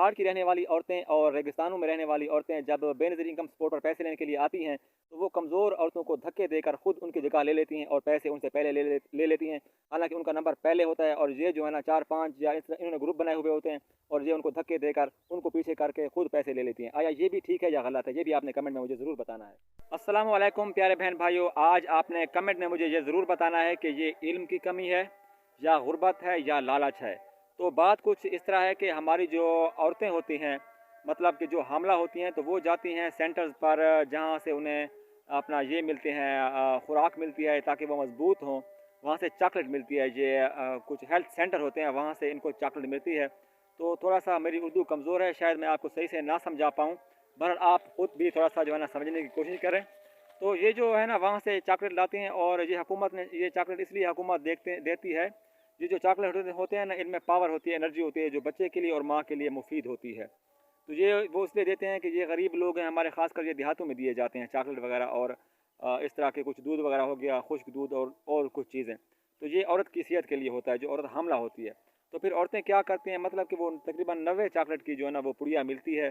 पहाड़ की रहने वाली औरतें और रेगिस्तानों में रहने वाली औरतें जब बेनज़ीर इनकम सपोर्ट पर पैसे लेने के लिए आती हैं तो वो कमज़ोर औरतों को धक्के देकर खुद उनकी जगह ले लेती हैं और पैसे उनसे पहले ले लेती हैं। हालांकि उनका नंबर पहले होता है और ये जो है ना 4-5 या इन्होंने ग्रुप बनाए हुए होते हैं और ये उनको धक्के देकर उनको पीछे करके खुद पैसे ले लेती हैं। आया ये भी ठीक है या गलत है, ये भी आपने कमेंट में मुझे ज़रूर बताना है। अस्सलाम वालेकुम प्यारे बहन भाइयों, आज आपने कमेंट में मुझे ये ज़रूर बताना है कि ये इल्म की कमी है या गुर्बत है या लालच है। तो बात कुछ इस तरह है कि हमारी जो औरतें होती हैं, मतलब कि जो हामला होती हैं, तो वो जाती हैं सेंटर्स पर जहाँ से उन्हें अपना ये मिलते हैं, खुराक मिलती है ताकि वो मजबूत हों। वहाँ से चॉकलेट मिलती है, ये कुछ हेल्थ सेंटर होते हैं, वहाँ से इनको चॉकलेट मिलती है। तो थोड़ा सा मेरी उर्दू कमज़ोर है, शायद मैं आपको सही से ना समझा पाऊँ, बहरहाल आप खुद भी थोड़ा सा जो है ना समझने की कोशिश करें। तो ये जो है ना वहाँ से चॉकलेट लाते हैं और ये हुकूमत ने ये चॉकलेट इसलिए हुकूमत देती है, ये जो चॉकलेट होते हैं ना, इनमें पावर होती है, एनर्जी होती है जो बच्चे के लिए और माँ के लिए मुफीद होती है। तो ये वो इसलिए देते हैं कि ये गरीब लोग हैं हमारे, ख़ासकर ये देहातों में दिए जाते हैं चॉकलेट वगैरह और इस तरह के कुछ दूध वगैरह हो गया, खुश्क दूध और कुछ चीज़ें। तो ये औरत की सेहत के लिए होता है, जो औरत हामला होती है। तो फिर औरतें क्या करती हैं, मतलब कि वो तकरीबन 90 चॉकलेट की जो है ना वो पुड़िया मिलती है,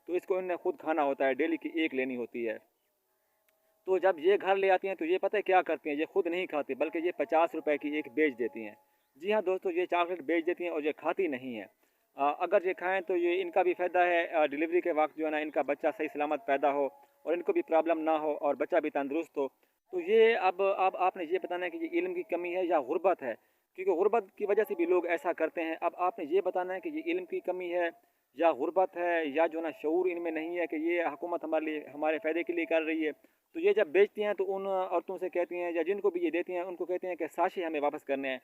तो इसको इन्हें खुद खाना होता है, डेली की एक लेनी होती है। तो जब ये घर ले आती हैं तो ये पता है क्या करती हैं, ये खुद नहीं खाती बल्कि ये 50 रुपए की एक बेच देती हैं। जी हाँ दोस्तों, ये चॉकलेट बेच देती हैं और ये खाती नहीं है। अगर ये खाएं तो ये इनका भी फ़ायदा है, डिलीवरी के वक्त जो है ना इनका बच्चा सही सलामत पैदा हो और इनको भी प्रॉब्लम ना हो और बच्चा भी तंदुरुस्त हो। तो ये अब आपने ये बताना है कि ये इल्म की कमी है या गुर्बत है, क्योंकि गुर्बत की वजह से भी लोग ऐसा करते हैं। अब आपने ये बताना है कि ये इल्म की कमी है या गुर्बत है या जो ना शऊर इनमें नहीं है कि ये हुकूमत हमारे लिए हमारे फ़ायदे के लिए कर रही है। तो ये जब बेचती हैं तो उन औरतों से कहती हैं या जिनको भी ये देती हैं उनको कहते हैं कि साशे हमें वापस करने हैं,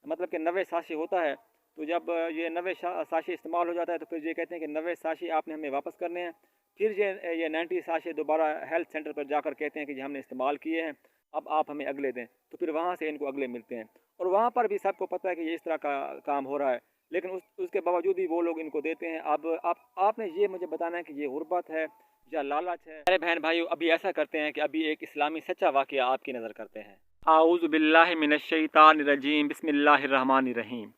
मतलब कि 90 साशे होता है। तो जब ये 90 साशे इस्तेमाल हो जाता है तो फिर ये कहते हैं कि 90 साशे आपने हमें वापस करने हैं। फिर ये 90 साशे दोबारा हेल्थ सेंटर पर जाकर कहते हैं कि जी हमने इस्तेमाल किए हैं, अब आप हमें अगले दें। तो फिर वहाँ से इनको अगले मिलते हैं और वहाँ पर भी सबको पता है कि ये इस तरह का काम हो रहा है, लेकिन उसके बावजूद भी वो लोग इनको देते हैं। अब आपने ये मुझे बताना है कि ये गुर्बत है या लालच है। अरे बहन भाइयों, अभी ऐसा करते हैं कि अभी एक इस्लामी सच्चा वाक़या आपकी नज़र करते हैं। आऊज़ु बिल्लाहि मिनश्शैतानिर्रजीम, बिस्मिल्लाहिर्रहमानिर्रहीम।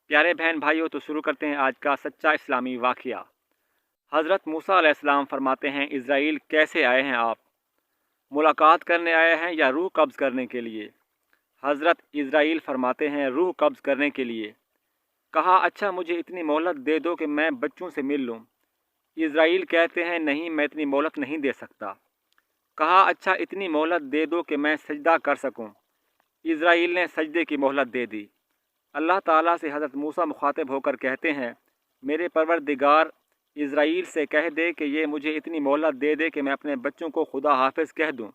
प्यारे बहन भाइयों, तो शुरू करते हैं आज का सच्चा इस्लामी वाक़या। हज़रत मूसा अलैहिस्सलाम फरमाते हैं, इज़राइल कैसे आए हैं आप? मुलाकात करने आए हैं या रूह कब्ज़ करने के लिए? हज़रत इज़राइल फरमाते हैं, रूह कब्ज़ करने के लिए। कहा, अच्छा मुझे इतनी मोहलत दे दो कि मैं बच्चों से मिल लूँ। इज़राइल कहते हैं, नहीं मैं इतनी मोहलत नहीं दे सकता। कहा, अच्छा इतनी मोहलत दे दो कि मैं सजदा कर सकूं। इज़राइल ने सजदे की मोहलत दे दी। अल्लाह ताला से हज़रत मूसा मुखातिब होकर कहते हैं, मेरे परवरदिगार इज़राइल से कह दे कि ये मुझे इतनी मोहलत दे दे कि मैं अपने बच्चों को खुदा हाफिज़ कह दूं।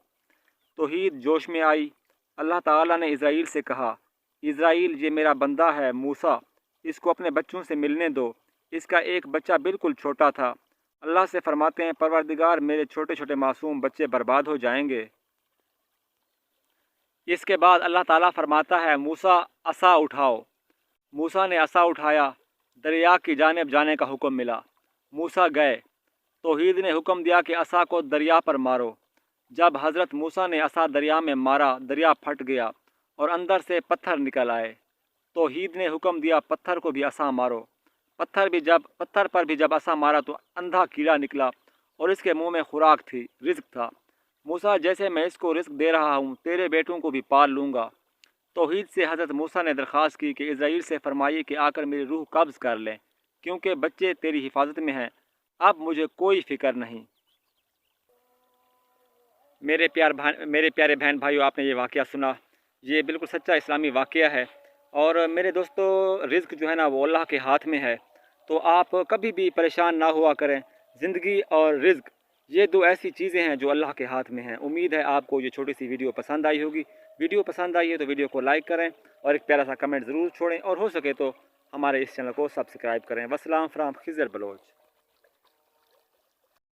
तौहीद जोश में आई। अल्लाह ताला ने इज़राइल से कहा, इज़राइल ये मेरा बंदा है मूसा, इसको अपने बच्चों से मिलने दो। इसका एक बच्चा बिल्कुल छोटा था। अल्लाह से फरमाते हैं, परवरदिगार मेरे छोटे छोटे मासूम बच्चे बर्बाद हो जाएंगे। इसके बाद अल्लाह ताला फरमाता है, मूसा असा उठाओ। मूसा ने असा उठाया, दरिया की जानिब जाने का हुक्म मिला। मूसा गए। तौहीद ने हुक्म दिया कि असा को दरिया पर मारो। जब हज़रत मूसा ने असा दरिया में मारा, दरिया फट गया और अंदर से पत्थर निकल आए। तौहीद ने हुक्म दिया, पत्थर को भी असा मारो। पत्थर पर भी जब असा मारा तो अंधा कीड़ा निकला और इसके मुंह में खुराक थी, रिज़्क था। मूसा, जैसे मैं इसको रिज़्क दे रहा हूँ, तेरे बेटों को भी पाल लूँगा। तौहीद से हज़रत मूसा ने दरख्वास्त की कि इज़राइल से फरमाइए कि आकर मेरी रूह कब्ज़ कर लें, क्योंकि बच्चे तेरी हिफाजत में हैं, अब मुझे कोई फ़िक्र नहीं। मेरे प्यारे बहन भाइयों, आपने ये वाक़या सुना, ये बिल्कुल सच्चा इस्लामी वाक़या है। और मेरे दोस्तों, रिज़्क जो है ना वो अल्लाह के हाथ में है, तो आप कभी भी परेशान ना हुआ करें। ज़िंदगी और रिज़्क ये दो ऐसी चीज़ें हैं जो अल्लाह के हाथ में हैं। उम्मीद है आपको ये छोटी सी वीडियो पसंद आई होगी। वीडियो पसंद आई है तो वीडियो को लाइक करें और एक प्यारा सा कमेंट ज़रूर छोड़ें और हो सके तो हमारे इस चैनल को सब्सक्राइब करें। वस्सलाम फ्राम खिज़र बलोच।